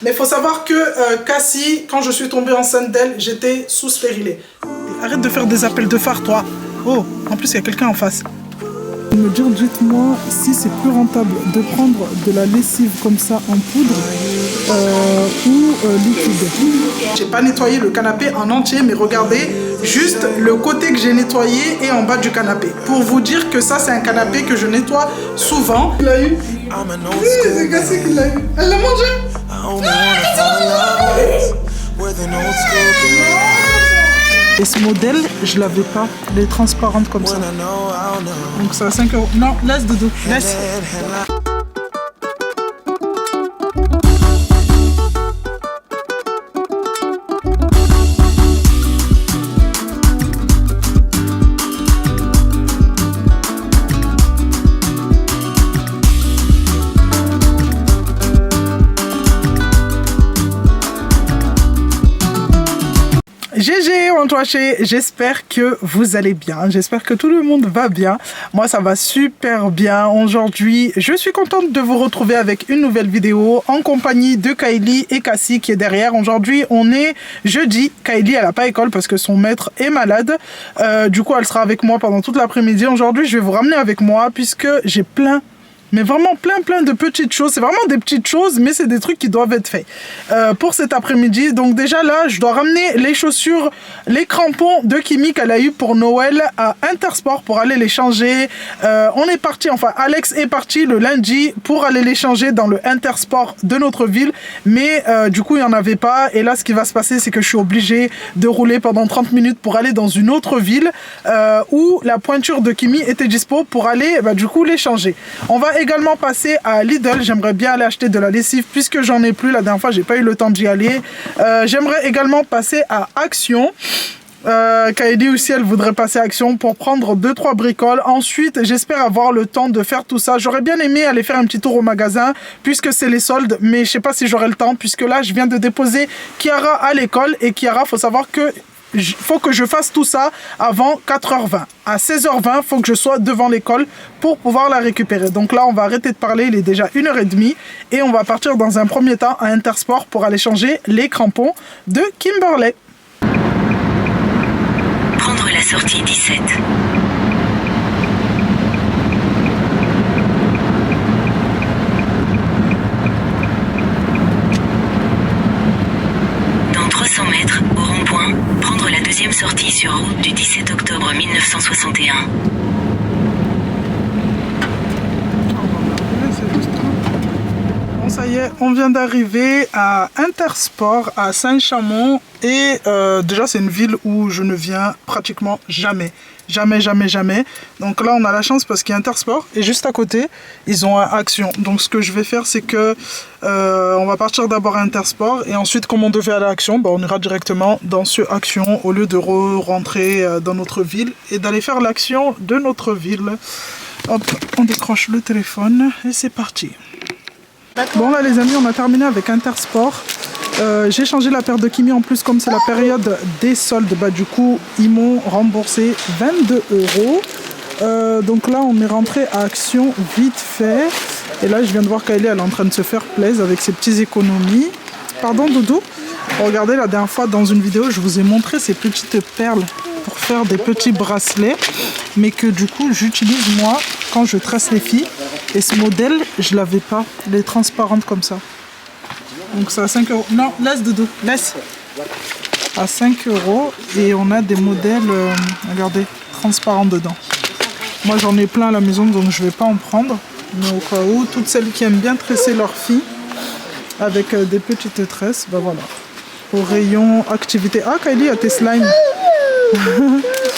Mais il faut savoir que Cassie, quand je suis tombée enceinte d'elle, j'étais sous stérilée. Arrête de faire des appels de phare, toi. Oh, en plus, il y a quelqu'un en face. Me dire, dites-moi si c'est plus rentable de prendre de la lessive comme ça en poudre ou liquide. J'ai pas nettoyé le canapé en entier, mais regardez juste le côté que j'ai nettoyé et en bas du canapé. Pour vous dire que ça, c'est un canapé que je nettoie souvent. Il l'a eu. Oui, c'est Cassie qui l'a eu. Elle l'a mangé. Et ce modèle, je l'avais pas. Elle est transparente comme ça. Donc ça à 5 €. Non, laisse Doudou, laisse. GG, on doit chez. J'espère que vous allez bien. J'espère que tout le monde va bien. Moi, ça va super bien. Aujourd'hui, je suis contente de vous retrouver avec une nouvelle vidéo en compagnie de Kylie et Cassie qui est derrière. Aujourd'hui, on est jeudi. Kylie, elle n'a pas école parce que son maître est malade. Du coup, elle sera avec moi pendant toute l'après-midi. Aujourd'hui, je vais vous ramener avec moi puisque j'ai mais vraiment plein de petites choses. C'est vraiment des petites choses, mais c'est des trucs qui doivent être faits pour cet après-midi. Donc déjà là, je dois ramener les chaussures, les crampons de Kimi qu'elle a eu pour Noël à Intersport pour aller les changer. On est parti, enfin Alex est parti le lundi pour aller les changer dans le Intersport de notre ville. Mais du coup, il n'y en avait pas. Et là, ce qui va se passer, c'est que je suis obligée de rouler pendant 30 minutes pour aller dans une autre ville où la pointure de Kimi était dispo pour aller du coup les changer. On va également passer à Lidl. J'aimerais bien aller acheter de la lessive puisque j'en ai plus. La dernière fois, j'ai pas eu le temps d'y aller. J'aimerais également passer à Action. Kylie aussi, elle voudrait passer à Action pour prendre 2-3 bricoles. Ensuite, j'espère avoir le temps de faire tout ça. J'aurais bien aimé aller faire un petit tour au magasin puisque c'est les soldes, mais je sais pas si j'aurai le temps puisque là, je viens de déposer Kiara à l'école et Kiara, faut savoir que faut que je fasse tout ça avant 4h20. À 16h20, il faut que je sois devant l'école pour pouvoir la récupérer. Donc là, on va arrêter de parler. Il est déjà 1h30 et on va partir dans un premier temps à Intersport pour aller changer les crampons de Kimberley. Prendre la sortie 17. Dans 300 mètres, au rond-point, prendre la deuxième sortie sur route du 17 octobre 1961. Bon, ça y est, on vient d'arriver à Intersport à Saint-Chamond et déjà c'est une ville où je ne viens pratiquement jamais. Jamais. Donc là on a la chance parce qu'il y a Intersport et juste à côté ils ont un Action. Donc ce que je vais faire c'est que on va partir d'abord à Intersport et ensuite comme on devait aller à Action, on ira directement dans ce Action au lieu de rentrer dans notre ville et d'aller faire l'Action de notre ville. Hop, on décroche le téléphone et c'est parti. Bon là les amis, on a terminé avec Intersport. J'ai changé la paire de Kimi en plus comme c'est la période des soldes. Du coup ils m'ont remboursé 22 €. Donc là on est rentré à Action vite fait. Et là je viens de voir Kylie, elle est en train de se faire plaisir avec ses petites économies. Pardon Doudou. Regardez, la dernière fois dans une vidéo je vous ai montré ces petites perles pour faire des petits bracelets. Mais que du coup j'utilise moi quand je tresse les filles. Et ce modèle je l'avais pas. Elle est transparente comme ça. Donc c'est à 5 €. Non, laisse Doudou, laisse. À 5 € et on a des modèles, regardez, transparents dedans. Moi j'en ai plein à la maison donc je vais pas en prendre. Mais au cas où, toutes celles qui aiment bien tresser leurs filles avec des petites tresses, voilà. Au rayon activité. Ah Kylie, a tes slimes.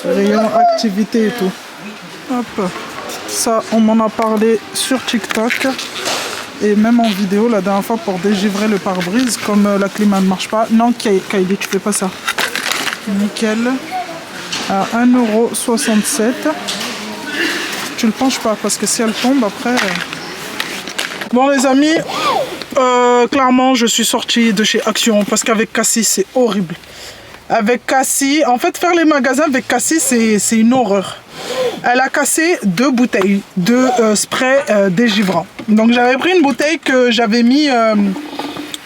Rayon activité et tout. Hop. Ça, on m'en a parlé sur TikTok. Et même en vidéo, la dernière fois, pour dégivrer le pare-brise, comme la clim ne marche pas. Non, Kylie, tu fais pas ça. Nickel. À 1,67 €. Tu le penches pas, parce que si elle tombe, après... Bon, les amis, clairement, je suis sortie de chez Action, parce qu'avec Cassie, c'est horrible. Avec Cassie, en fait, faire les magasins avec Cassie, c'est une horreur. Elle a cassé 2 bouteilles de spray dégivrant. Donc j'avais pris une bouteille que j'avais mis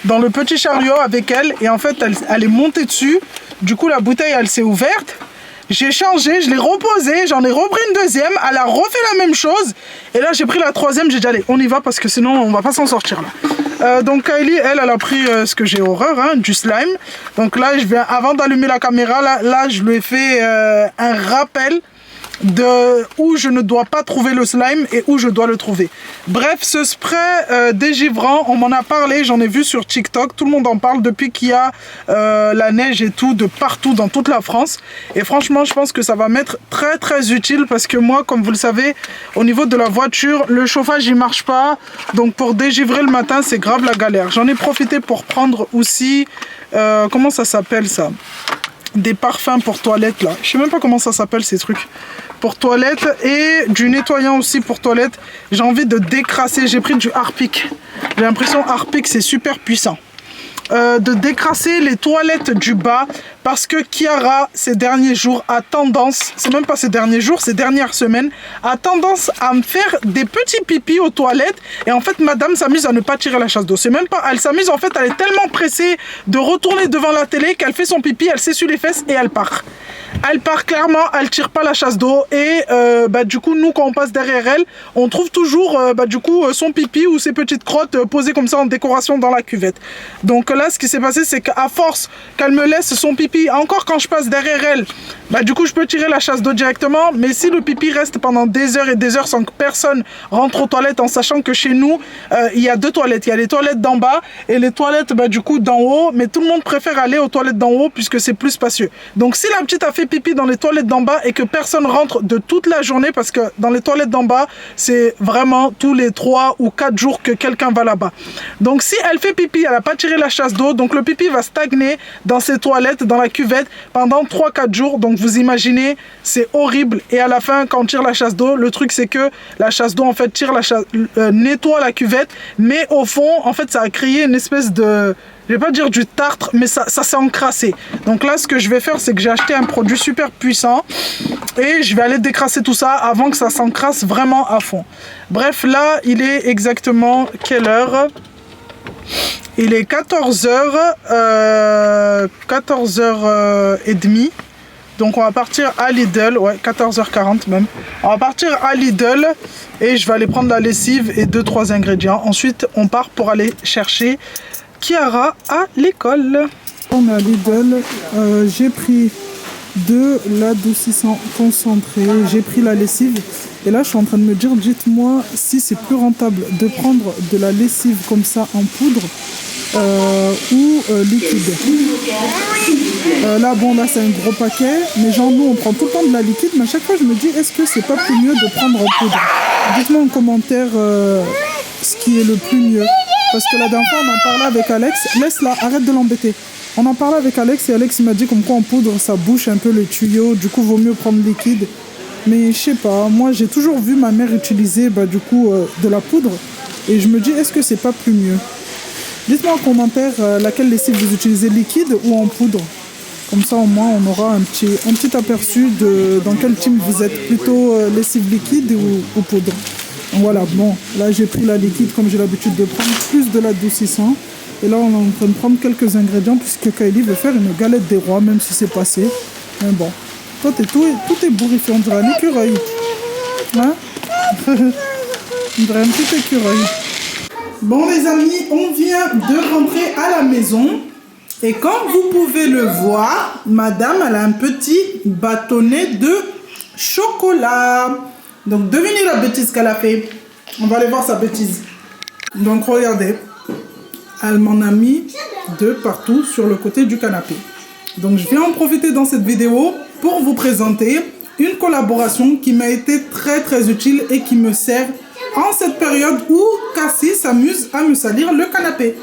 dans le petit chariot avec elle. Et en fait, elle est montée dessus. Du coup, la bouteille, elle s'est ouverte. J'ai changé, je l'ai reposée, j'en ai repris une deuxième. Elle a refait la même chose. Et là, j'ai pris la troisième. J'ai dit, allez, on y va parce que sinon, on va pas s'en sortir là. Donc, Kylie, elle a pris ce que j'ai horreur, hein, du slime. Donc là, avant d'allumer la caméra, là, je lui ai fait un rappel de où je ne dois pas trouver le slime et où je dois le trouver. Bref, ce spray dégivrant, on m'en a parlé, j'en ai vu sur TikTok, tout le monde en parle depuis qu'il y a la neige et tout de partout dans toute la France. Et franchement, je pense que ça va m'être très très utile parce que moi, comme vous le savez, au niveau de la voiture, le chauffage il marche pas. Donc pour dégivrer le matin, c'est grave la galère. J'en ai profité pour prendre aussi, comment ça s'appelle ça ? Des parfums pour toilette là. Je sais même pas comment ça s'appelle ces trucs. Pour toilette et du nettoyant aussi pour toilette. J'ai envie de décrasser. J'ai pris du Harpic. J'ai l'impression Harpic c'est super puissant. De décrasser les toilettes du bas parce que Kiara ces derniers jours a tendance, c'est même pas ces derniers jours, ces dernières semaines, a tendance à me faire des petits pipis aux toilettes et en fait madame s'amuse à ne pas tirer la chasse d'eau. C'est même pas, elle s'amuse en fait, elle est tellement pressée de retourner devant la télé qu'elle fait son pipi, elle s'essuie les fesses et elle part. Elle part clairement, elle tire pas la chasse d'eau et du coup nous quand on passe derrière elle, on trouve toujours son pipi ou ses petites crottes posées comme ça en décoration dans la cuvette. Donc là ce qui s'est passé c'est qu'à force qu'elle me laisse son pipi, encore quand je passe derrière elle, du coup je peux tirer la chasse d'eau directement, mais si le pipi reste pendant des heures et des heures sans que personne rentre aux toilettes, en sachant que chez nous il y a deux toilettes, il y a les toilettes d'en bas et les toilettes d'en haut, mais tout le monde préfère aller aux toilettes d'en haut puisque c'est plus spacieux. Donc si la petite a fait pipi dans les toilettes d'en bas et que personne rentre de toute la journée, parce que dans les toilettes d'en bas c'est vraiment tous les 3 ou 4 jours que quelqu'un va là-bas. Donc si elle fait pipi, elle n'a pas tiré la chasse d'eau, donc le pipi va stagner dans ses toilettes, dans la cuvette pendant 3-4 jours. Donc vous imaginez, c'est horrible. Et à la fin quand on tire la chasse d'eau, le truc c'est que la chasse d'eau en fait nettoie la cuvette, mais au fond en fait ça a créé une espèce de, je vais pas dire du tartre, mais ça s'est encrassé. Donc là, ce que je vais faire, c'est que j'ai acheté un produit super puissant et je vais aller décrasser tout ça avant que ça s'encrasse vraiment à fond. Bref, là, il est exactement quelle heure ? Il est 14h, 14h30. Donc on va partir à Lidl, ouais, 14h40 même. On va partir à Lidl et je vais aller prendre la lessive et 2-3 ingrédients. Ensuite, on part pour aller chercher Kiara à l'école. On est à Lidl, j'ai pris de l'adoucissant concentré, j'ai pris la lessive et là je suis en train de me dire, dites-moi si c'est plus rentable de prendre de la lessive comme ça en poudre ou liquide. Là c'est un gros paquet, mais genre nous on prend tout le temps de la liquide, mais à chaque fois je me dis, est-ce que c'est pas plus mieux de prendre en poudre? Dites-moi en commentaire ce qui est le plus mieux. Parce que la dernière fois, on en parlait avec Alex. Laisse-la, arrête de l'embêter. On en parlait avec Alex et Alex m'a dit comme quoi en poudre, ça bouche un peu le tuyau. Du coup, vaut mieux prendre liquide. Mais je sais pas, moi j'ai toujours vu ma mère utiliser de la poudre. Et je me dis, est-ce que c'est pas plus mieux? Dites-moi en commentaire laquelle lessive vous utilisez, liquide ou en poudre. Comme ça, au moins, on aura un petit aperçu de dans quel team vous êtes. Plutôt lessive liquide ou poudre. Voilà, bon, là j'ai pris la liquide comme j'ai l'habitude de prendre, plus de l'adoucissant. Et là on est en train de prendre quelques ingrédients puisque Kylie veut faire une galette des rois, même si c'est passé. Mais bon, toi tout est bourrifié, on dirait un écureuil. Hein? On dirait un petit écureuil. Bon les amis, on vient de rentrer à la maison. Et comme vous pouvez le voir, madame elle a un petit bâtonnet de chocolat. Donc devinez la bêtise qu'elle a fait. On va aller voir sa bêtise. Donc regardez. Elle m'en a mis de partout sur le côté du canapé. Donc je vais en profiter dans cette vidéo pour vous présenter une collaboration qui m'a été très très utile et qui me sert en cette période où Cassie s'amuse à me salir le canapé.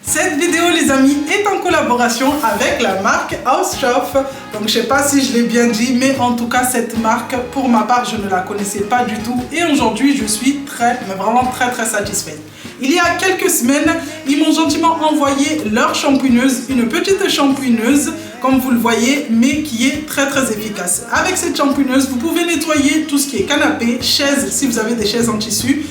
Cette vidéo les amis est en collaboration avec la marque House Shop. Donc je sais pas si je l'ai bien dit, mais en tout cas cette marque pour ma part je ne la connaissais pas du tout et aujourd'hui je suis vraiment très satisfaite. Il y a quelques semaines, ils m'ont gentiment envoyé leur shampooineuse, une petite shampooineuse comme vous le voyez, mais qui est très efficace. Avec cette shampooineuse, vous pouvez nettoyer tout ce qui est canapé, chaises, si vous avez des chaises en tissu,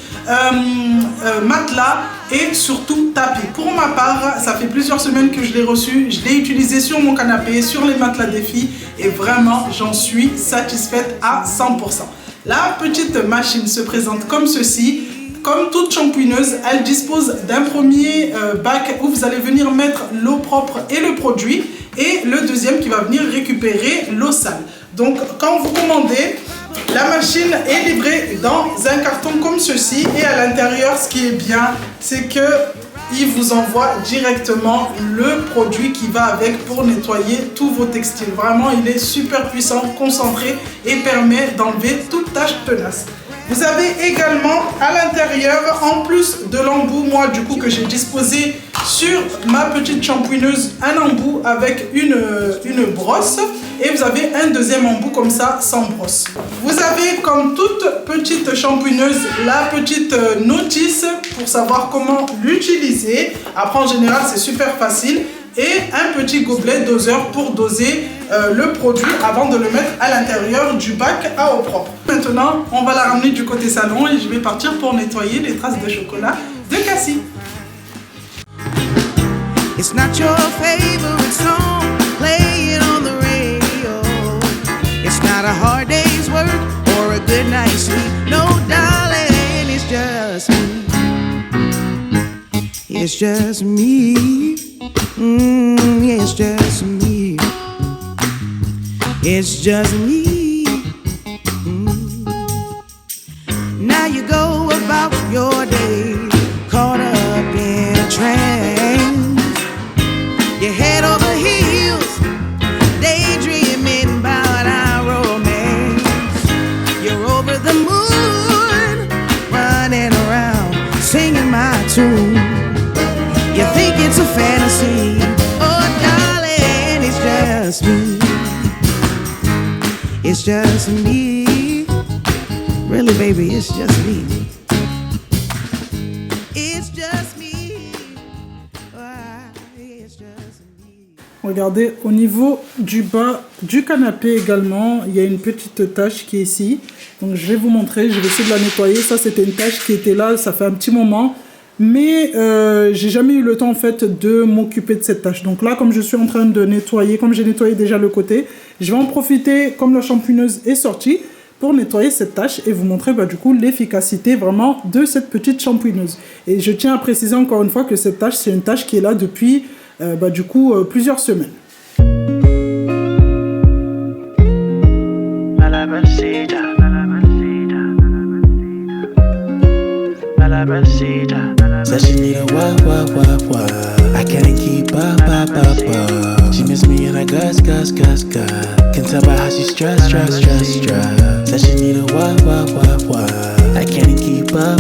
matelas et surtout tapis. Pour ma part, ça fait plusieurs semaines que je l'ai reçu. Je l'ai utilisé sur mon canapé, sur les matelas des filles et vraiment j'en suis satisfaite à 100%. La petite machine se présente comme ceci. Comme toute shampooineuse, elle dispose d'un premier bac où vous allez venir mettre l'eau propre et le produit et le deuxième qui va venir récupérer l'eau sale. Donc quand vous commandez, la machine est livrée dans un carton comme ceci et à l'intérieur, ce qui est bien, c'est que il vous envoie directement le produit qui va avec pour nettoyer tous vos textiles. Vraiment, il est super puissant, concentré et permet d'enlever toute tache tenace. Vous avez également à l'intérieur, en plus de l'embout, moi du coup que j'ai disposé sur ma petite shampooineuse, un embout avec une brosse et vous avez un deuxième embout comme ça sans brosse. Vous avez comme toute petite shampooineuse la petite notice pour savoir comment l'utiliser. Après en général c'est super facile. Et un petit gobelet doseur pour doser le produit avant de le mettre à l'intérieur du bac à eau propre. Maintenant, on va la ramener du côté salon et je vais partir pour nettoyer les traces de chocolat de Cassie. It's not your favorite song, play it on the radio. It's not a hard day's work or a good night's sleep. No, darling, it's just me. It's just me. It's just me. It's just me. Now you go about your day, caught up in a trance. Your head over heels, daydreaming about our romance. You're over the moon, running around, singing my tune. You think it's a fantasy, oh darling, it's just me. It's just me. Really baby, it's just me. It's just me. It's just me. Regardez, au niveau du bas du canapé également, il y a une petite tache qui est ici. Donc je vais vous montrer, je vais essayer de la nettoyer. Ça c'était une tache qui était là, ça fait un petit moment. Mais j'ai jamais eu le temps en fait de m'occuper de cette tâche. Donc là, comme je suis en train de nettoyer, comme j'ai nettoyé déjà le côté, je vais en profiter comme la shampooineuse est sortie pour nettoyer cette tâche et vous montrer du coup l'efficacité vraiment de cette petite shampooineuse. Et je tiens à préciser encore une fois que cette tâche, c'est une tâche qui est là depuis du coup plusieurs semaines. Said she need a wah. I can't keep up. She miss me in her guts. Can tell by how she stressed. Said she need a wah. I can't keep up.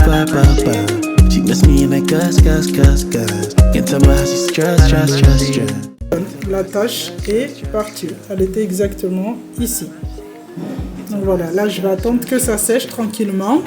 She miss me in her guts. Can tell by how she stressed. La tâche est partie. Elle était exactement ici. Donc voilà, là je vais attendre que ça sèche tranquillement.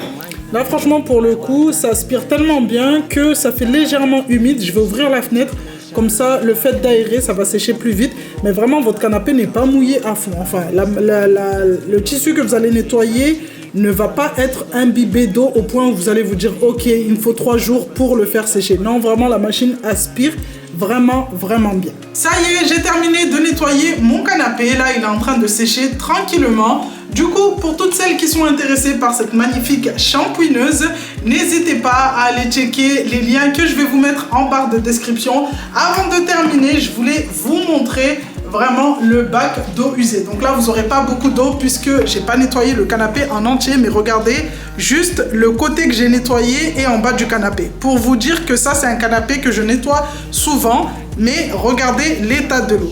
Là franchement pour le coup ça aspire tellement bien que ça fait légèrement humide. Je vais ouvrir la fenêtre, comme ça le fait d'aérer ça va sécher plus vite. Mais vraiment votre canapé n'est pas mouillé à fond. Enfin le tissu que vous allez nettoyer ne va pas être imbibé d'eau au point où vous allez vous dire ok il me faut 3 jours pour le faire sécher. Non, vraiment la machine aspire vraiment bien. Ça y est, j'ai terminé de nettoyer mon canapé. Là il est en train de sécher tranquillement. Du coup, pour toutes celles qui sont intéressées par cette magnifique shampooineuse, n'hésitez pas à aller checker les liens que je vais vous mettre en barre de description. Avant de terminer, je voulais vous montrer vraiment le bac d'eau usée. Donc là, vous n'aurez pas beaucoup d'eau puisque j'ai pas nettoyé le canapé en entier, mais regardez juste le côté que j'ai nettoyé et en bas du canapé. Pour vous dire que ça, c'est un canapé que je nettoie souvent, mais regardez l'état de l'eau.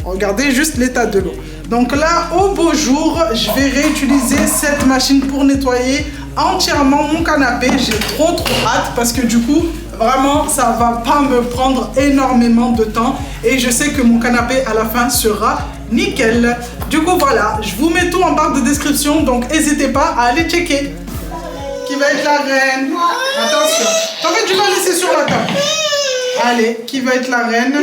Regardez juste l'état de l'eau. Donc là, au beau jour, je vais réutiliser cette machine pour nettoyer entièrement mon canapé. J'ai trop hâte parce que du coup, vraiment, ça va pas me prendre énormément de temps. Et je sais que mon canapé à la fin sera nickel. Du coup, voilà, je vous mets tout en barre de description. Donc, n'hésitez pas à aller checker. Qui va être la reine? Attention. En fait, tu vas laisser sur la table. Allez, qui va être la reine?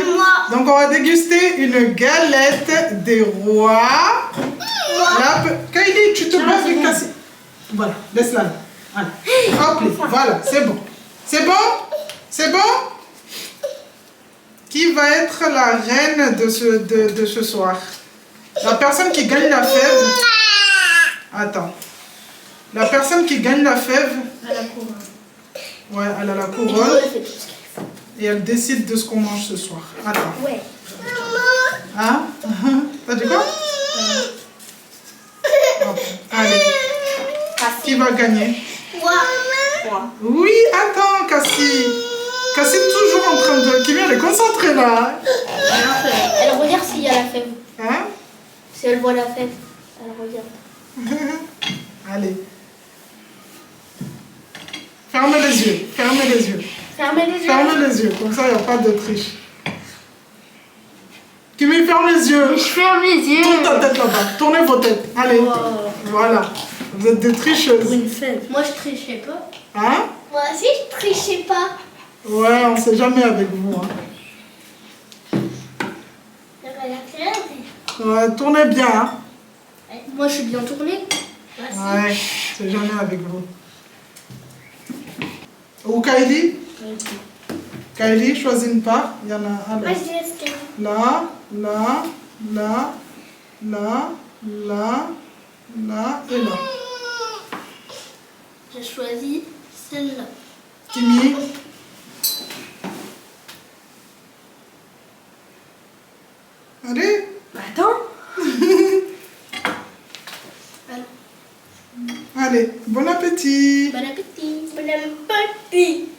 Donc, on va déguster une galette des rois. Là, Kylie, tu te passes du cassis. Voilà, laisse-la là. Allez. Hop, voilà, c'est bon. C'est bon? C'est bon? Qui va être la reine de ce soir? La personne qui gagne la fève. Attends. La personne qui gagne la fève. À la couronne. Ouais, elle a la couronne. Et elle décide de ce qu'on mange ce soir. Attends. Ouais. Hein? T'as dit quoi? Allez. Qui va gagner? Moi. Oui, attends, Cassie. Cassie est toujours en train de... Kimi, elle est concentrée là. Elle regarde s'il y a la fève. Hein? Si elle voit la fève, elle regarde. Allez. Fermez les yeux. Fermez les yeux. Fermez les yeux. Fermez les yeux. Comme ça, il n'y a pas de triche. Kimi, ferme les yeux. Je ferme les yeux. Tourne ta tête là-bas. Tournez vos têtes. Allez. Wow. Voilà. Vous êtes des tricheuses. Une fève. Moi, je trichais pas. Hein? Moi aussi, je trichais pas. Ouais, on ne sait jamais avec vous. Hein. Ouais, tournez bien. Hein. Moi, je suis bien tournée. Ouais, c'est jamais avec vous. Ou Kylie? Kylie, choisis une part. Il y en a un là. Là, là, là, là, là, là et là. J'ai choisi celle-là. Kimi? Allez. Attends. Allez, bon appétit. Bon appétit. Bon appétit.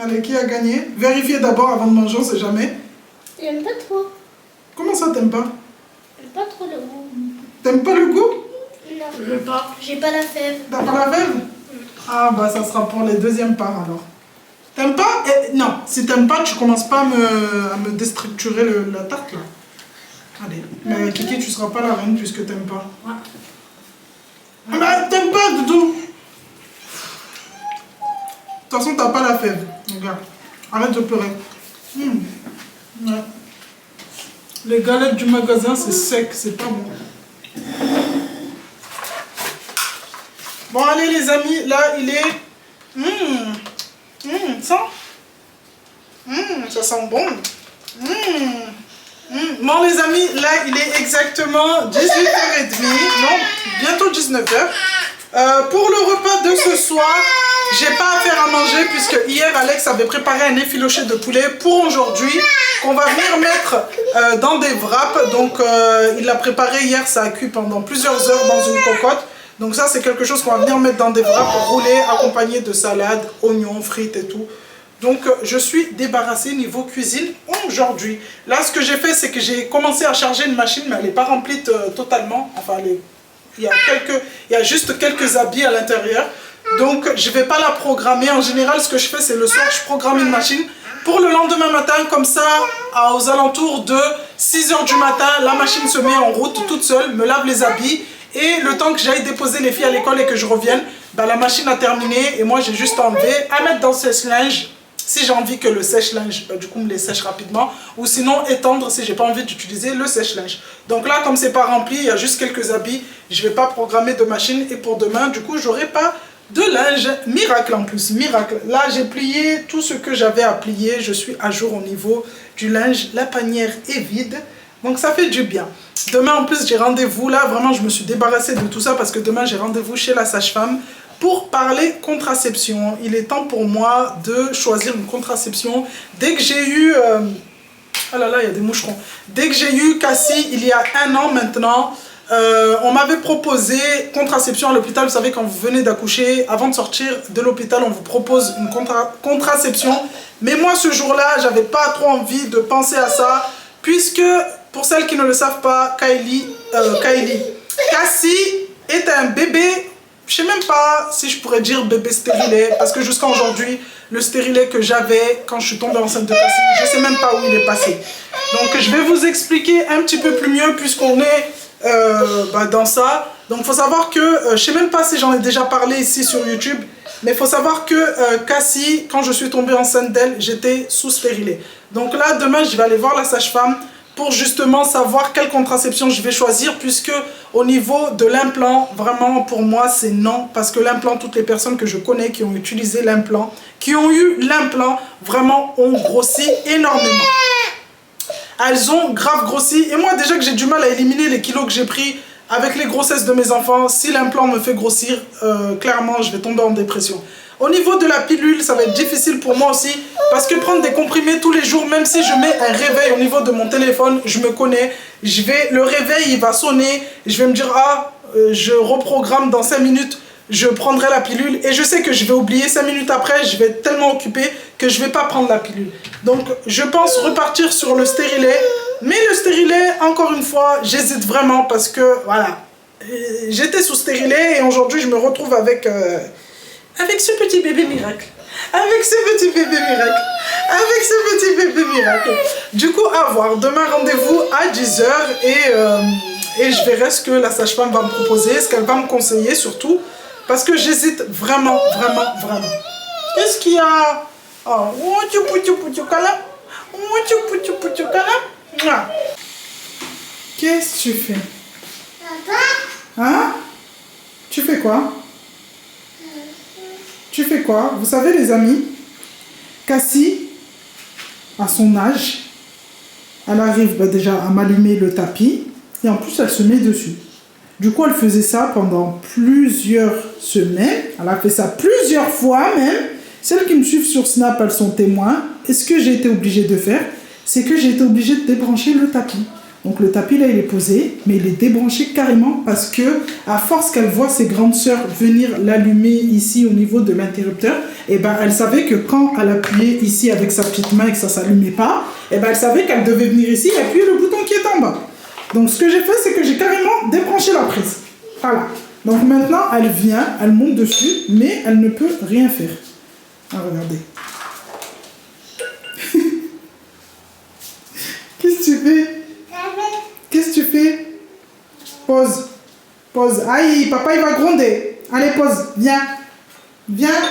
Allez, qui a gagné? Vérifiez d'abord avant de manger, on sait jamais. J'aime pas trop. Comment ça, t'aimes pas? J'aime pas trop le goût. T'aimes pas le goût? Non. Je veux pas. J'ai pas la fève. T'as pas la fève? Ah, bah ça sera pour les deuxièmes parts alors. T'aimes pas? Non, si t'aimes pas, tu commences pas à me déstructurer la tarte là. Allez, mais Kiki, tu seras pas la reine puisque t'aimes pas. Ouais. Ah bah, t'aimes pas, Doudou. De toute façon, t'as pas la fève. Regarde, arrête de pleurer. Ouais. Les galettes du magasin, c'est sec, c'est pas bon. Bon, allez les amis, là, il est... ça ça sent bon. Bon les amis, là il est exactement 18h30, non, bientôt 19h. Pour le repas de ce soir, j'ai pas à faire à manger puisque hier Alex avait préparé un effiloché de poulet pour aujourd'hui qu'on va venir mettre dans des wraps. Donc il l'a préparé hier, ça a cuit pendant plusieurs heures dans une cocotte. Donc ça c'est quelque chose qu'on va venir mettre dans des wraps roulés accompagnés de salade, oignons, frites et tout. Donc je suis débarrassée niveau cuisine aujourd'hui. Là ce que j'ai fait c'est que j'ai commencé à charger une machine mais elle n'est pas remplie totalement. Enfin il y a juste quelques habits à l'intérieur. Donc je ne vais pas la programmer. En général ce que je fais c'est le soir je programme une machine. Pour le lendemain matin comme ça aux alentours de 6 h du matin la machine se met en route toute seule, me lave les habits. Et le temps que j'aille déposer les filles à l'école et que je revienne, bah, la machine a terminé et moi j'ai juste enlevé à mettre dans le sèche-linge. Si j'ai envie que le sèche-linge, bah, du coup me les sèche rapidement. Ou sinon étendre si j'ai pas envie d'utiliser le sèche-linge. Donc là comme c'est pas rempli, il y a juste quelques habits. Je vais pas programmer de machine et pour demain du coup j'aurai pas de linge. Miracle en plus, miracle. Là j'ai plié tout ce que j'avais à plier. Je suis à jour au niveau du linge. La panière est vide. Donc ça fait du bien. Demain en plus j'ai rendez-vous, là vraiment je me suis débarrassée de tout ça parce que demain j'ai rendez-vous chez la sage-femme pour parler contraception. Il est temps pour moi de choisir une contraception. Dès que j'ai eu... oh là là, il y a des moucherons. Dès que j'ai eu Cassie il y a 1 an maintenant, on m'avait proposé contraception à l'hôpital. Vous savez quand vous venez d'accoucher, avant de sortir de l'hôpital on vous propose une contraception. Mais moi ce jour-là j'avais pas trop envie de penser à ça puisque... Pour celles qui ne le savent pas, Cassie est un bébé, je ne sais même pas si je pourrais dire bébé stérilet, parce que jusqu'à aujourd'hui, le stérilet que j'avais quand je suis tombée enceinte de Cassie, je ne sais même pas où il est passé. Donc je vais vous expliquer un petit peu plus mieux puisqu'on est dans ça. Donc il faut savoir que, je ne sais même pas si j'en ai déjà parlé ici sur YouTube, mais il faut savoir que Cassie, quand je suis tombée enceinte d'elle, j'étais sous stérilet. Donc là, demain, je vais aller voir la sage-femme pour justement savoir quelle contraception je vais choisir, puisque au niveau de l'implant, vraiment pour moi c'est non, parce que l'implant, toutes les personnes que je connais qui ont utilisé l'implant, qui ont eu l'implant, vraiment ont grossi énormément. Elles ont grave grossi, et moi déjà que j'ai du mal à éliminer les kilos que j'ai pris avec les grossesses de mes enfants, si l'implant me fait grossir, clairement je vais tomber en dépression. Au niveau de la pilule, ça va être difficile pour moi aussi, parce que prendre des comprimés tous les jours, même si je mets un réveil au niveau de mon téléphone, je me connais, le réveil il va sonner, je vais me dire ah, je reprogramme dans 5 minutes, je prendrai la pilule, et je sais que je vais oublier 5 minutes après, je vais être tellement occupée que je vais pas prendre la pilule. Donc je pense repartir sur le stérilet, mais le stérilet, encore une fois, j'hésite vraiment parce que voilà, j'étais sous stérilet et aujourd'hui je me retrouve avec ce petit bébé miracle. Avec ce petit bébé miracle. Avec ce petit bébé miracle. Du coup, à voir. Demain, rendez-vous à 10 h et je verrai ce que la sage-femme va me proposer, ce qu'elle va me conseiller surtout. Parce que j'hésite vraiment, vraiment, vraiment. Qu'est-ce qu'il y a? Oh, qu'est-ce que tu fais? Papa? Hein? Tu fais quoi? Tu fais quoi? Vous savez les amis, Cassie, à son âge, elle arrive déjà à m'allumer le tapis et en plus elle se met dessus. Du coup elle faisait ça pendant plusieurs semaines, elle a fait ça plusieurs fois même. Celles qui me suivent sur Snap, elles sont témoins. Et ce que j'ai été obligée de faire, c'est que j'ai été obligée de débrancher le tapis. Donc le tapis là il est posé, mais il est débranché carrément parce que à force qu'elle voit ses grandes sœurs venir l'allumer ici au niveau de l'interrupteur, et ben elle savait que quand elle appuyait ici avec sa petite main et que ça s'allumait pas, et ben elle savait qu'elle devait venir ici et appuyer le bouton qui est en bas. Donc ce que j'ai fait, c'est que j'ai carrément débranché la prise. Voilà. Donc maintenant elle vient, elle monte dessus, mais elle ne peut rien faire. Ah, regardez. Qu'est-ce que tu fais? Qu'est-ce que tu fais? Pause. Pause. Aïe, papa, il va gronder. Allez, pause. Viens. Viens.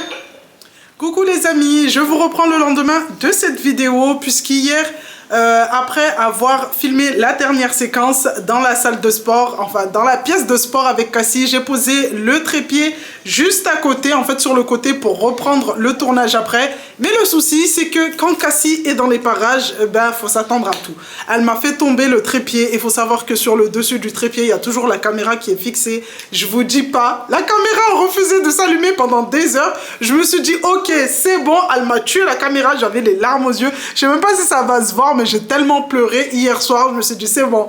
Coucou les amis, je vous reprends le lendemain de cette vidéo, puisqu'hier, après avoir filmé la dernière séquence dans la salle de sport, enfin dans la pièce de sport avec Cassie, j'ai posé le trépied juste à côté, en fait sur le côté pour reprendre le tournage après. Mais le souci, c'est que quand Cassie est dans les parages, ben faut s'attendre à tout. Elle m'a fait tomber le trépied et il faut savoir que sur le dessus du trépied, il y a toujours la caméra qui est fixée. Je vous dis pas, la caméra a refusé de s'allumer pendant des heures. Je me suis dit, ok, c'est bon, elle m'a tué la caméra, j'avais les larmes aux yeux. Je sais même pas si ça va se voir, mais j'ai tellement pleuré hier soir, je me suis dit, c'est bon.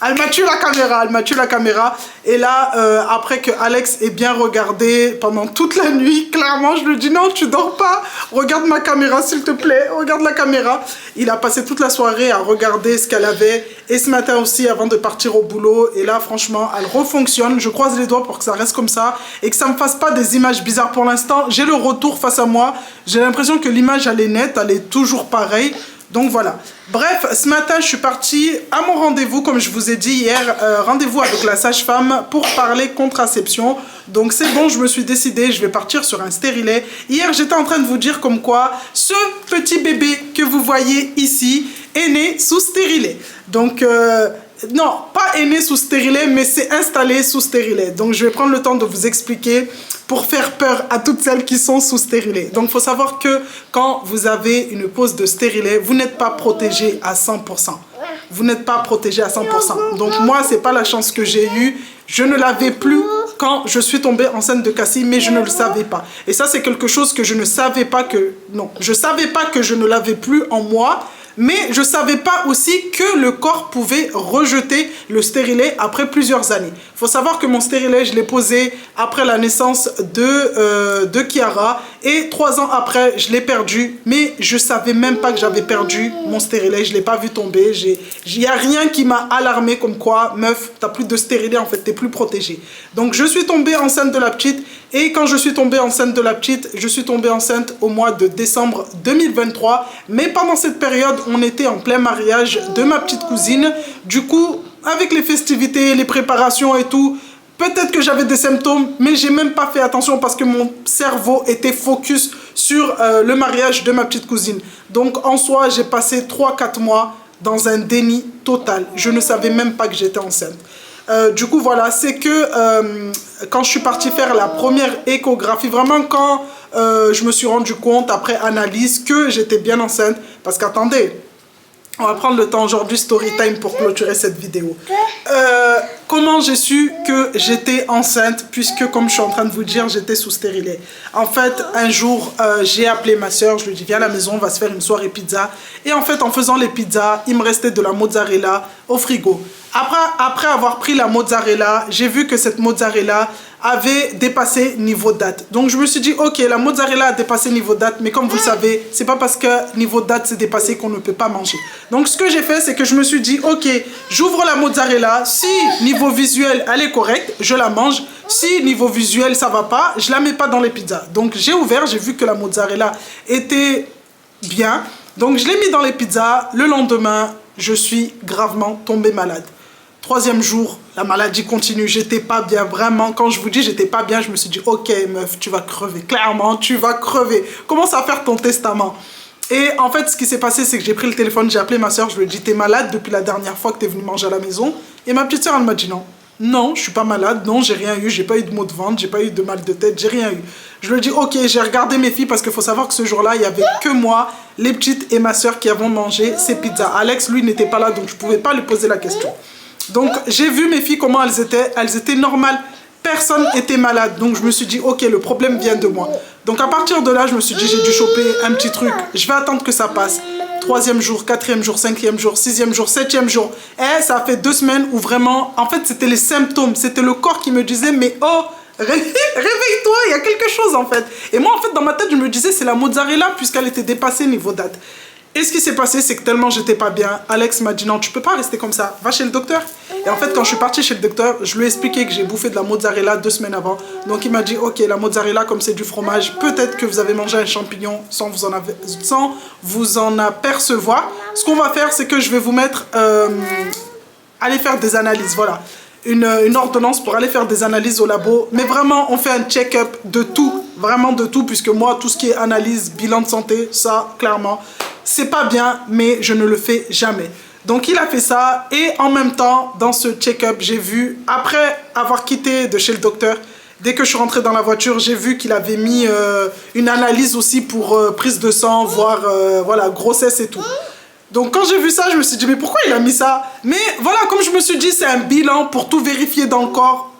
Elle m'a tué la caméra, elle m'a tué la caméra. Et là, après que Alex ait bien regardé pendant toute la nuit, clairement, je lui dis non, tu dors pas. Regarde ma caméra, s'il te plaît. Regarde la caméra. Il a passé toute la soirée à regarder ce qu'elle avait. Et ce matin aussi, avant de partir au boulot. Et là, franchement, elle refonctionne. Je croise les doigts pour que ça reste comme ça. Et que ça me fasse pas des images bizarres pour l'instant. J'ai le retour face à moi. J'ai l'impression que l'image, elle est nette. Elle est toujours pareille. Donc voilà. Bref, ce matin, je suis partie à mon rendez-vous, comme je vous ai dit hier, rendez-vous avec la sage-femme pour parler contraception. Donc c'est bon, je me suis décidée, je vais partir sur un stérilet. Hier, j'étais en train de vous dire comme quoi ce petit bébé que vous voyez ici est né sous stérilet. Donc, non, pas est né sous stérilet, mais c'est installé sous stérilet. Donc je vais prendre le temps de vous expliquer pour faire peur à toutes celles qui sont sous stérilet. Donc il faut savoir que quand vous avez une pose de stérilet, vous n'êtes pas protégé à 100%. Vous n'êtes pas protégé à 100%. Donc moi, c'est pas la chance que j'ai eue. Je ne l'avais plus quand je suis tombée enceinte de Cassie, mais je ne le savais pas. Et ça, c'est quelque chose que je ne savais pas que... Non, je ne savais pas que je ne l'avais plus en moi. Mais je ne savais pas aussi que le corps pouvait rejeter le stérilet après plusieurs années. Il faut savoir que mon stérilet, je l'ai posé après la naissance de Kiara. Et 3 ans après, je l'ai perdu. Mais je ne savais même pas que j'avais perdu mon stérilet. Je ne l'ai pas vu tomber. Il n'y a rien qui m'a alarmé comme quoi, meuf, tu n'as plus de stérilet, en fait, tu n'es plus protégée. Donc je suis tombée enceinte de la petite. Et quand je suis tombée enceinte de la petite, je suis tombée enceinte au mois de décembre 2023. Mais pendant cette période, on était en plein mariage de ma petite cousine. Du coup, avec les festivités, les préparations et tout, peut-être que j'avais des symptômes, mais j'ai même pas fait attention parce que mon cerveau était focus sur le mariage de ma petite cousine. Donc en soi, j'ai passé 3-4 mois dans un déni total. Je ne savais même pas que j'étais enceinte. Du coup, voilà, c'est que quand je suis partie faire la première échographie, vraiment quand je me suis rendu compte, après analyse, que j'étais bien enceinte. Parce qu'attendez, on va prendre le temps aujourd'hui, story time, pour clôturer cette vidéo. Comment j'ai su que j'étais enceinte, puisque comme je suis en train de vous dire, j'étais sous stérilet. En fait, un jour, j'ai appelé ma soeur, je lui ai dit, viens à la maison, on va se faire une soirée pizza. Et en fait, en faisant les pizzas, il me restait de la mozzarella au frigo. Après avoir pris la mozzarella, j'ai vu que cette mozzarella avait dépassé niveau date. Donc je me suis dit, ok, la mozzarella a dépassé niveau date, mais comme vous le savez, c'est pas parce que niveau date s'est dépassé qu'on ne peut pas manger. Donc ce que j'ai fait, c'est que je me suis dit, ok, j'ouvre la mozzarella, si niveau visuel elle est correcte, je la mange. Si niveau visuel ça va pas, je la mets pas dans les pizzas. Donc j'ai ouvert, j'ai vu que la mozzarella était bien. Donc je l'ai mis dans les pizzas. Le lendemain, je suis gravement tombée malade. 3e jour, la maladie continue, j'étais pas bien, vraiment, quand je vous dis j'étais pas bien, je me suis dit, ok meuf, tu vas crever, clairement, tu vas crever, commence à faire ton testament. Et en fait, ce qui s'est passé, c'est que j'ai pris le téléphone, j'ai appelé ma soeur, je lui ai dit, t'es malade depuis la dernière fois que t'es venue manger à la maison? Et ma petite soeur, elle m'a dit non. Non, je suis pas malade, non, j'ai rien eu, j'ai pas eu de maux de ventre, j'ai pas eu de mal de tête, j'ai rien eu. Je lui ai dit, ok, j'ai regardé mes filles parce qu'il faut savoir que ce jour-là, il y avait que moi, les petites et ma soeur qui avons mangé ces pizzas. Alex, lui, n'était pas là, donc je pouvais pas lui poser la question. Donc, j'ai vu mes filles comment elles étaient normales. Personne n'était malade. Donc, je me suis dit, ok, le problème vient de moi. Donc, à partir de là, je me suis dit, j'ai dû choper un petit truc. Je vais attendre que ça passe. 3e jour, 4e jour, 5e jour, 6e jour, 7e jour. Et ça a fait 2 semaines où vraiment, en fait, c'était les symptômes. C'était le corps qui me disait, mais oh, réveille-toi, il y a quelque chose en fait. Et moi, en fait, dans ma tête, je me disais, c'est la mozzarella puisqu'elle était dépassée niveau date. Et ce qui s'est passé, c'est que tellement j'étais pas bien, Alex m'a dit non, tu peux pas rester comme ça, va chez le docteur. Et en fait, quand je suis partie chez le docteur, je lui ai expliqué que j'ai bouffé de la mozzarella 2 semaines avant. Donc il m'a dit, ok, la mozzarella, comme c'est du fromage, peut-être que vous avez mangé un champignon sans vous en apercevoir. Ce qu'on va faire, c'est que je vais vous mettre, aller faire des analyses, voilà. Une ordonnance pour aller faire des analyses au labo. Mais vraiment, on fait un check-up de tout, vraiment de tout, puisque moi, tout ce qui est analyse, bilan de santé, ça, clairement, c'est pas bien, mais je ne le fais jamais. Donc, il a fait ça. Et en même temps, dans ce check-up, j'ai vu, après avoir quitté de chez le docteur, dès que je suis rentrée dans la voiture, j'ai vu qu'il avait mis une analyse aussi pour prise de sang, voire voilà, grossesse et tout. Donc, quand j'ai vu ça, je me suis dit, mais pourquoi il a mis ça? Mais voilà, comme je me suis dit, c'est un bilan pour tout vérifier dans le corps.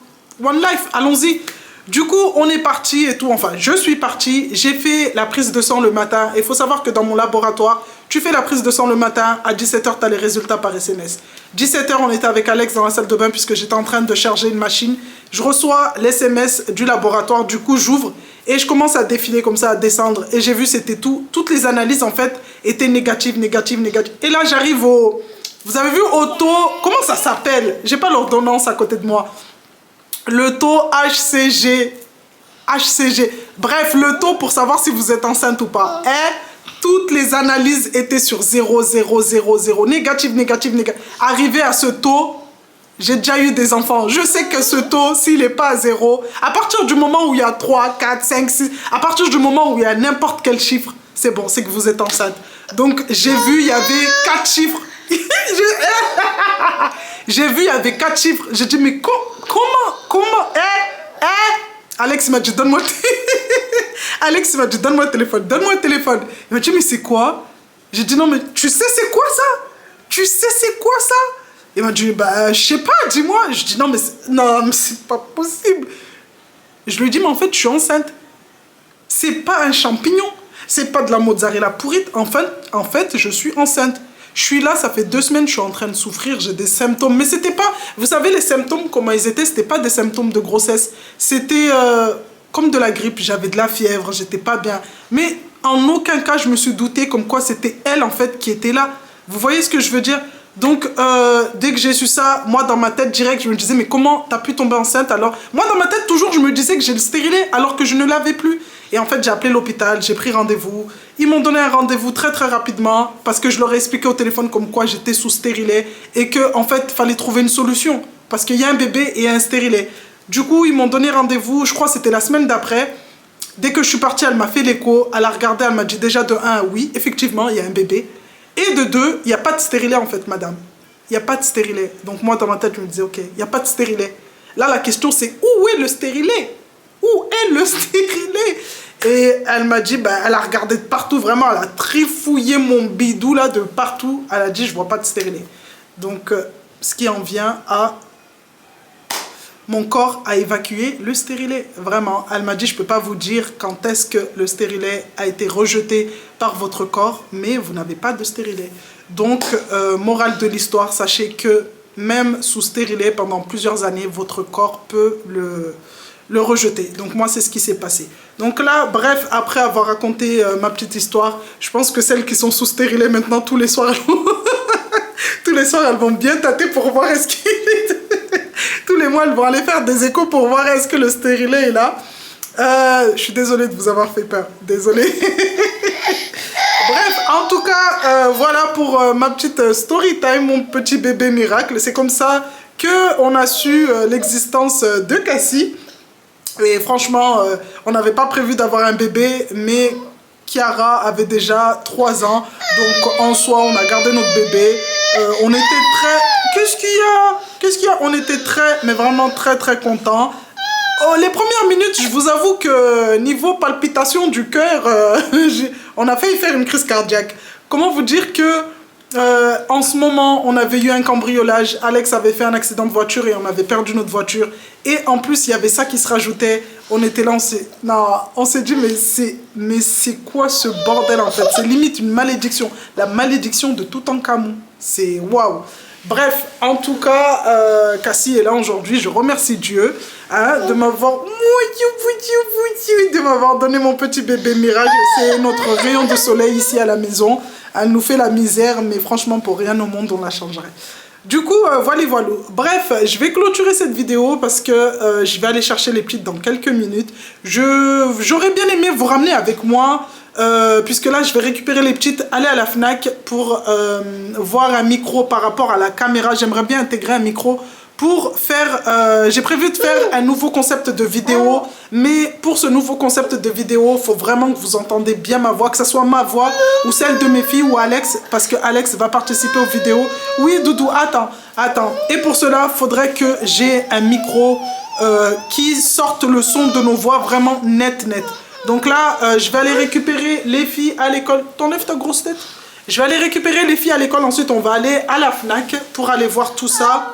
One life, allons-y. Du coup, on est parti et tout. Enfin, je suis partie. J'ai fait la prise de sang le matin. Il faut savoir que dans mon laboratoire, tu fais la prise de sang le matin. À 17 h, tu as les résultats par SMS. 17 h, on était avec Alex dans la salle de bain puisque j'étais en train de charger une machine. Je reçois l'SMS du laboratoire. Du coup, j'ouvre et je commence à défiler comme ça, à descendre. Et j'ai vu, c'était tout. Toutes les analyses, en fait, étaient négatives, négatives, négatives. Et là, j'arrive au... Vous avez vu au taux... Comment ça s'appelle? J'ai pas l'ordonnance à côté de moi. Le taux HCG. Bref, le taux pour savoir si vous êtes enceinte ou pas. Et toutes les analyses étaient sur 0, 0, 0, 0. Négatif, négatif, négatif. Arrivé à ce taux, j'ai déjà eu des enfants. Je sais que ce taux, s'il n'est pas à 0, à partir du moment où il y a 3, 4, 5, 6, à partir du moment où il y a n'importe quel chiffre, c'est bon, c'est que vous êtes enceinte. Donc, j'ai vu, il y avait 4 chiffres. J'ai vu, il y avait 4 chiffres. J'ai dit, mais comment Alex m'a dit, donne-moi Alex m'a dit, donne-moi le téléphone, donne-moi le téléphone. Il m'a dit, mais c'est quoi? J'ai dit, non, mais tu sais c'est quoi ça? Tu sais c'est quoi ça? Il m'a dit, bah, je sais pas, dis-moi. Je dis, non, mais c'est pas possible. Je lui ai dit, mais en fait, je suis enceinte. C'est pas un champignon. C'est pas de la mozzarella pourrite. En fait, je suis enceinte. Je suis là, ça fait 2 semaines, je suis en train de souffrir, j'ai des symptômes. Mais c'était pas... Vous savez, les symptômes, comment ils étaient? C'était pas des symptômes de grossesse. C'était comme de la grippe. J'avais de la fièvre, j'étais pas bien. Mais en aucun cas, je me suis douté comme quoi c'était elle, en fait, qui était là. Vous voyez ce que je veux dire? Donc, dès que j'ai su ça, moi, dans ma tête, direct, je me disais, mais comment t'as pu tomber enceinte alors? Moi, dans ma tête, toujours, je me disais que j'ai le stérilet alors que je ne l'avais plus. Et en fait, j'ai appelé l'hôpital, j'ai pris rendez-vous. Ils m'ont donné un rendez-vous très, très rapidement parce que je leur ai expliqué au téléphone comme quoi j'étais sous stérilet et qu'en fait, il fallait trouver une solution parce qu'il y a un bébé et un stérilet. Du coup, ils m'ont donné rendez-vous, je crois que c'était la semaine d'après. Dès que je suis partie, elle m'a fait l'écho, elle a regardé, elle m'a dit déjà de 1, oui, effectivement, il y a un bébé. Et de deux, il n'y a pas de stérilet en fait, madame. Il n'y a pas de stérilet. Donc moi, dans ma tête, je me disais, ok, il n'y a pas de stérilet. Là, la question, c'est où est le stérilet? Où est le stérilet? Et elle m'a dit, elle a regardé de partout, vraiment, elle a trifouillé mon bidou là de partout. Elle a dit, je vois pas de stérilet. Donc, ce qui en vient à... Mon corps a évacué le stérilet, vraiment. Elle m'a dit, je peux pas vous dire quand est-ce que le stérilet a été rejeté par votre corps, mais vous n'avez pas de stérilet. Donc, morale de l'histoire, sachez que même sous stérilet, pendant plusieurs années, votre corps peut le rejeter. Donc moi, c'est ce qui s'est passé. Donc là, bref, après avoir raconté ma petite histoire, je pense que celles qui sont sous stérilet maintenant, tous les soirs, elles vont bien tâter pour voir est-ce qu'il est... Tous les mois, elles vont aller faire des échos pour voir est-ce que le stérilet est là. Je suis désolée de vous avoir fait peur. Désolée. Bref, en tout cas, voilà pour ma petite story time, mon petit bébé miracle. C'est comme ça qu'on a su l'existence de Cassie. Et franchement, on n'avait pas prévu d'avoir un bébé, mais Kiara avait déjà 3 ans. Donc en soi, on a gardé notre bébé. On était très... Qu'est-ce qu'il y a? On était très, mais vraiment très contents. Oh, les premières minutes, je vous avoue que niveau palpitation du cœur, on a failli faire une crise cardiaque. Comment vous dire que en ce moment, on avait eu un cambriolage. Alex avait fait un accident de voiture et on avait perdu notre voiture. Et en plus, il y avait ça qui se rajoutait. On était là, on s'est dit, mais c'est quoi ce bordel en fait? C'est limite une malédiction. La malédiction de Toutankhamon. C'est waouh. Bref, en tout cas, Cassie est là aujourd'hui. Je remercie Dieu de m'avoir donné mon petit bébé miracle. C'est notre rayon de soleil ici à la maison. Elle nous fait la misère, mais franchement, pour rien au monde, on la changerait. Du coup, voilà. Bref, je vais clôturer cette vidéo parce que je vais aller chercher les petites dans quelques minutes. J'aurais bien aimé vous ramener avec moi. Puisque là je vais récupérer les petites, aller à la Fnac pour voir un micro par rapport à la caméra. J'aimerais bien intégrer un micro pour faire, j'ai prévu de faire un nouveau concept de vidéo, mais pour ce nouveau concept de vidéo, il faut vraiment que vous entendez bien ma voix, que ce soit ma voix ou celle de mes filles ou Alex, parce que Alex va participer aux vidéos. Oui Doudou, attends. Et pour cela, il faudrait que j'ai un micro qui sorte le son de nos voix vraiment net. Donc là, je vais aller récupérer les filles à l'école. T'enlèves ta grosse tête. Je vais aller récupérer les filles à l'école. Ensuite, on va aller à la Fnac pour aller voir tout ça.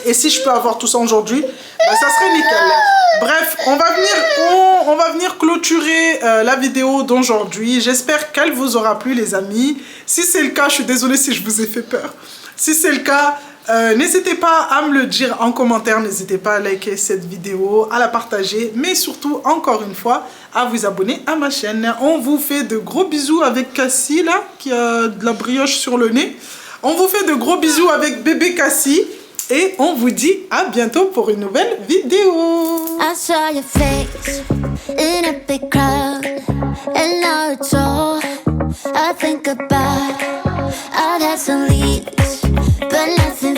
Et si je peux avoir tout ça aujourd'hui, ça serait nickel. Bref, on va venir clôturer la vidéo d'aujourd'hui. J'espère qu'elle vous aura plu, les amis. Si c'est le cas, je suis désolée si je vous ai fait peur. Si c'est le cas... n'hésitez pas à me le dire en commentaire, n'hésitez pas à liker cette vidéo, à la partager, mais surtout, encore une fois, à vous abonner à ma chaîne. On vous fait de gros bisous avec Cassie, là, qui a de la brioche sur le nez. On vous fait de gros bisous avec bébé Cassie, et on vous dit à bientôt pour une nouvelle vidéo. I saw your face in a big crowd, and now it's all I think about. I've had some leads, but nothing